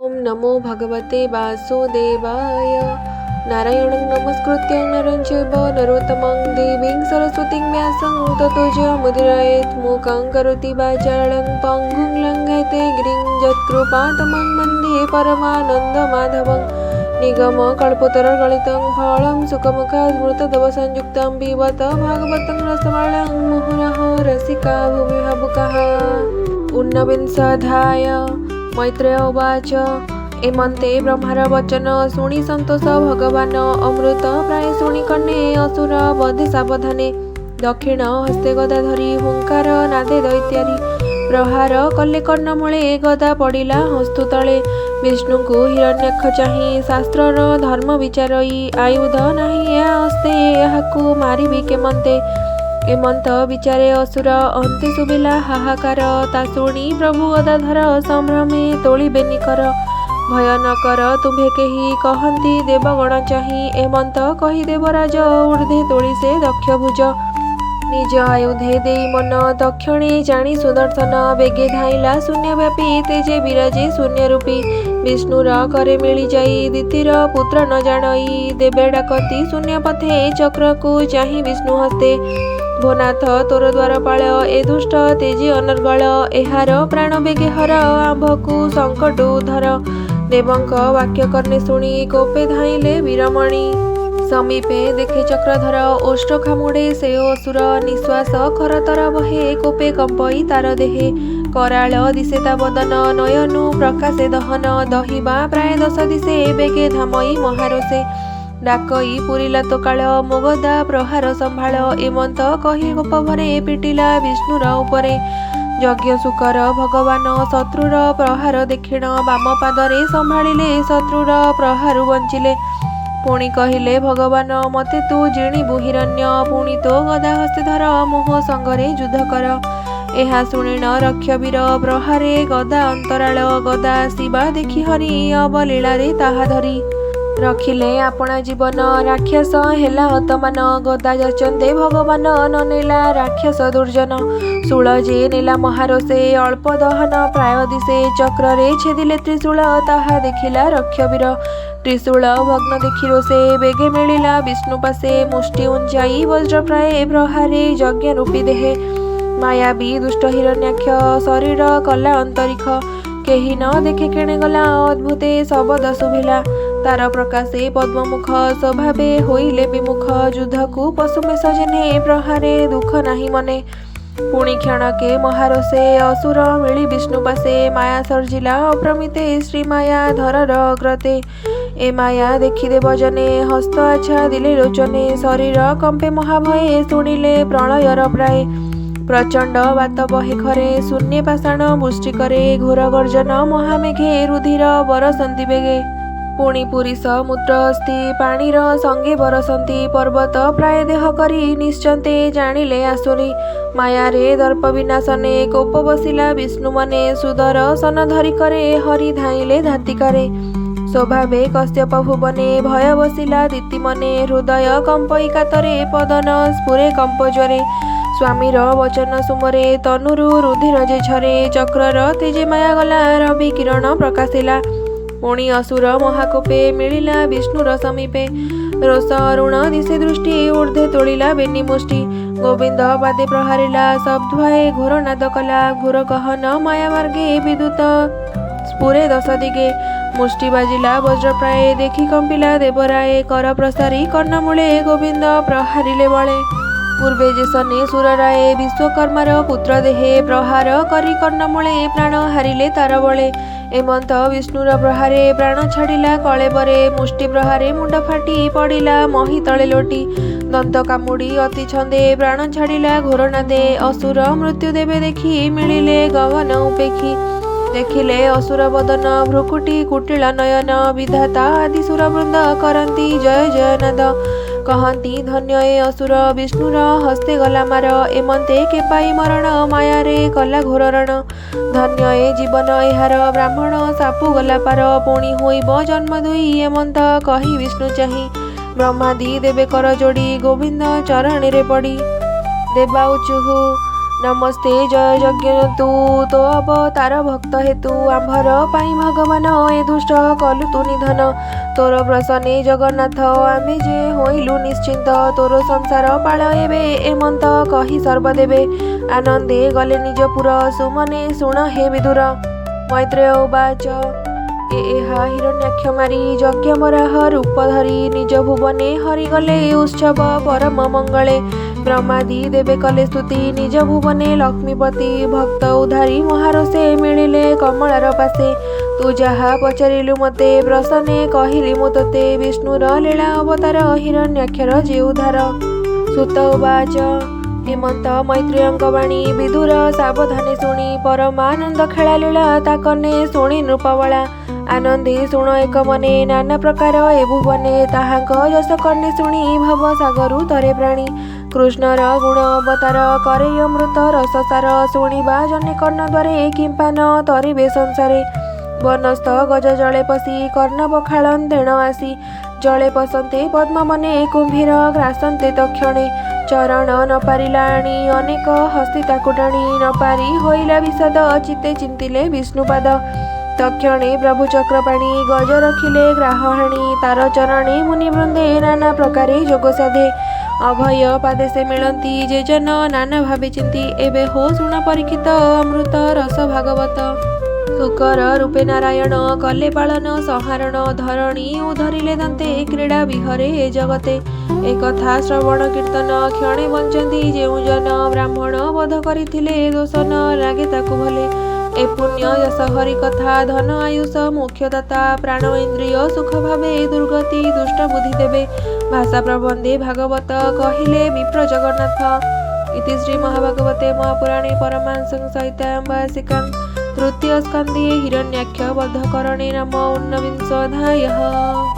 ओम नमो भगवते वासुदेवाय। नारायणं नमस्कृत्य नरं चैव नरोत्तमं देवीं सरस्वतीं व्यासं ततो जयमुदीरयेत्। मूकं करोति वाचालं पङ्गुं लङ्घयते गिरिं यत्कृपातमं वन्दे परमानन्दमाधवं। निगमकल्पतरुगलितं फलं सुखमुखास्मृतदवसंयुक्तं पिबत भागवतं रसबालं मुहुरः रसिका भुवि भावुकाः। ऊनविंशोऽध्याय। मैत्रेय उवाच एमन्ते ब्रह्मार वचन शुणि सन्तोष भगवान अमृत प्राय शुणि कन्ये असुर बधे सावधाने। दक्षिण हस्ते गदा धरी हुंकार नादे दैत्यारी प्रहार कले कर्णमूले गदा पड़िला हस्तु तले। विष्णु को हिरण्याक्ष चाहि शास्त्रर धर्म विचारई आयुध नाही या हस्ते एहाकु मारिबि केमन्ते। एमंत विचारे असुर अन्ते सुबिला हाहाकार ता शुणी प्रभु गदाधर संभ्रमे तोलिबे निकर। भय न कर तुम्भे केही कहन्ति देवगण चाहि एमंत कहि देवराज ऊर्ध्वे तोली से दक्ष भुज। निज आयुधे देई मन दक्षिणे जानी सुदर्शन बेगे धाइला शून्यव्यापी तेजे विराजे शून्य रूपी। विष्णुर करे मिली जाई दितिर पुत्र न जानई देवे डाकती शून्य पथे चक्र को चाहि विष्णु हस्ते। भोनाथ तोर द्वारपाल ए दुष्ट तेजी अनर्गल एहार प्राण बेगे हर आंभकु संकट उधर। देवंक वाक्य कर्णे शुणी कोपे धाइले वीरमणि। समीपे देखे चक्रधर ओष्ठ खामुड़े से असुर निश्वास खरतर बहे कोपे कंपई तार देहे। कराल दिशे ता बदन नयनु प्रकाशे दहन दहिबा प्राय 10 दिशे बेगे धामई महारोषे। डाकई पुरिला तो काल मोगदा प्रहार संभाळ एमंत कहि गोप भरे पिटिला विष्णुर उपरे। यज्ञ सुकर भगवान शत्रुर प्रहार दक्षिण बाम पादरे संभाळिले शत्रुर प्रहारु बंचिले। पुणी कहिले भगवान मते तू जिणिबु हिरण्य पुणी तो गदा हस्ते धर मोह संगरे युद्ध कर। एहा शुणिन रक्षवीर प्रहारे गदा अंतराल गदा शिवा देखि हरि अवलीला रे ताहा धरी। रखिले आपणा जीवन राक्षस हेला हतमान गदा जाचंदे भगवान न नेला राक्षस दुर्जन। शूल जे नेला महारोषे अल्प दहन प्राय दिशे चक्रे छेदिले त्रिशूल ताहा देखिला रक्षवीर। त्रिशूल भग्न देखि रोषे बेगे मिलिला विष्णु पासे मुष्टि उंचाई वज्र प्राय प्रहारे यज्ञ रूपी देहे। मायाबी दुष्ट हिरण्याक्ष शरीर कला अंतरिक्ष केही न देखे केणे गला अद्भुते शबद शुभिला। तार प्रकाशे पद्ममुख स्वभावे होइले विमुख युद्ध को पशुमेष जेने प्रहारे दुख नाही मने। पुणी क्षणके महारोषे असुर मिली विष्णु पासे माया सर्जिला अप्रमिते श्री माया धरर अग्रते। ए माया देखि देवजने हस्त आछा दिले लोचने शरीर कंपे महाभये शुणिले प्रलयर प्राय। प्रचंड बात बहे खरे शून्य पाषाण मुष्टि करे घोर गर्जन महामेघे रुधिर बरसंती बेगे। पुणी पुरीष मूत्र अस्थि पाणीर संगे बरसंती पर्वत प्राय देह करी निश्चंते जानिले आसुरी। मायारे दर्प विनाशने कोप बसिला विष्णु मने सुदर सन धरी करे हरि धाइले धातिकारे। स्वभावे कश्यप भुवने भय बसिला दीति मने हृदय कंपई कातरे पदन स्फुरे कंपज्वरे। स्वामीर वचन सुमरे तनुरु रुधिर जे झरे चक्रर तेजे माया गला रवि किरण प्रकाशिला। पुणी असुर महाकोपे मिलिला विष्णुर समीपे रोष अरुण दिशे दृष्टि ऊर्ध्वे तोलिला बेनी मुष्टि। गोविंद पादे प्रहारिला शब्दभये घोर नाद कला घोर कहन माया मार्गे विद्युत स्फुरे 10 दिगे। मुष्टि बाजिला वज्र प्राय देखि कंपिला देवराय कर प्रसारी कर्णमूले गोविंद प्रहारिले बळे। पूर्वे जे सने सुरराय विश्वकर्मार पुत्र देहे प्रहार करी कर्णमूले प्राण हारिले तार बळे। एमंत विष्णुर प्रहारे प्राण छाड़िला कलेबरे मुष्टि प्रहारे मुंड फाटी पड़िला मही तले लोटी। दंत कामुड़ी अति छंदे प्राण छाड़िला घोर नादे असुर मृत्यु देवे देखि मिलिले गगन उपेक्षी। देखिले असुर बदन भ्रुकुटी कुटिल नयन विधाता आदि सुरवृंद करंती जय जय नाद। कहती धन्य ए असुर विष्णुर हस्ते गला मार एमंते के पाई मरण मायारे कला घोररण। धन्य ए जीवन एहार ब्राह्मण सापु गला पार पुणी होइब जन्म दुई एमंत कही विष्णु चाहि। ब्रह्मादि देवे कर जोड़ी गोविंद चरण रे पड़ी। देवा उचुहु नमस्ते जय यज्ञ तो अवतार भक्त हेतु आंभर पाई भगवान ए दुष्ट कलु तु निधन तोर प्रसन्ने जगन्नाथ आमे जे होइलु निश्चिंत तोर संसार पाळ एबे एमंत कही सर्वदेवे आनंदे गले निजपुर सुमने शुण हे विदुर मैत्रेय उवाच एहा हिरण्याक्ष मारी यज्ञ मराह रूप धरी निज भुवने हरिगले उत्सव परम मंगले ब्रह्मादि देवे कले स्तुति निज भुवने लक्ष्मीपति भक्त उधारी महारसे मिलिले कमलार पासे तू जहा पचारिलु मते प्रसन्ने कहिली मु तोते विष्णुर लीला अवतार हिरण्याक्षर जे उद्धार सुत उवाच हेमंत मैत्रेयଙ୍କ बाणी विदुर सावधाने शुणी परमानंद खेला लीला ताकने शुणी नृपवला आनंदे शुण एक मने नाना प्रकार ए भुवने ताहांक यश कन्ने शुणी भव सागरु तरे प्राणी कृष्णर गुण अवतार करे अमृत रससार शुणिबा जने कर्ण द्वारे किंपा न तरिबे संसारे वनस्थ गज जले पशि कर्ण पखाळन देण आसी जले पसंते पद्म मने कुंभीर ग्रासन्ते तक्षणे चरण न पारिलाणी अनेक हस्ती ताकु टाणी न पारी होइला विषाद चित्ते चिंतिले विष्णुपाद तक्षणे प्रभु चक्रपाणी गज रखिले ग्राह हाणी तार चरणे मुनिवृंदे नाना प्रकारे जोग साधे अभय पादे से मिलती जे जन नाना भावे चिंती एबे हो शुण परीक्षित अमृत रस भागवत शुकर रूपे नारायण कले पालन संहारण धरणी उधरिले दंते क्रीड़ा विहरे ए जगते एक कथा श्रवण कीर्तन क्षणे बंचती जेउ जन ब्राह्मण वध करथिले दोष न लागे ताकु भले ए पुण्य यश हरि कथा धन आयुष मोक्षदाता प्राण इंद्रिय सुख भावे दुर्गति दुष्ट बुद्धि देवे भाषा प्रबंधे भागवत कहिले विप्र जगन्नाथ इति श्री महाभागवते महापुराणे परमांसं सहितायां वार्षिकां तृतीय स्कन्धे हिरण्याक्ष वधकरणे नाम 19 अध्यायः।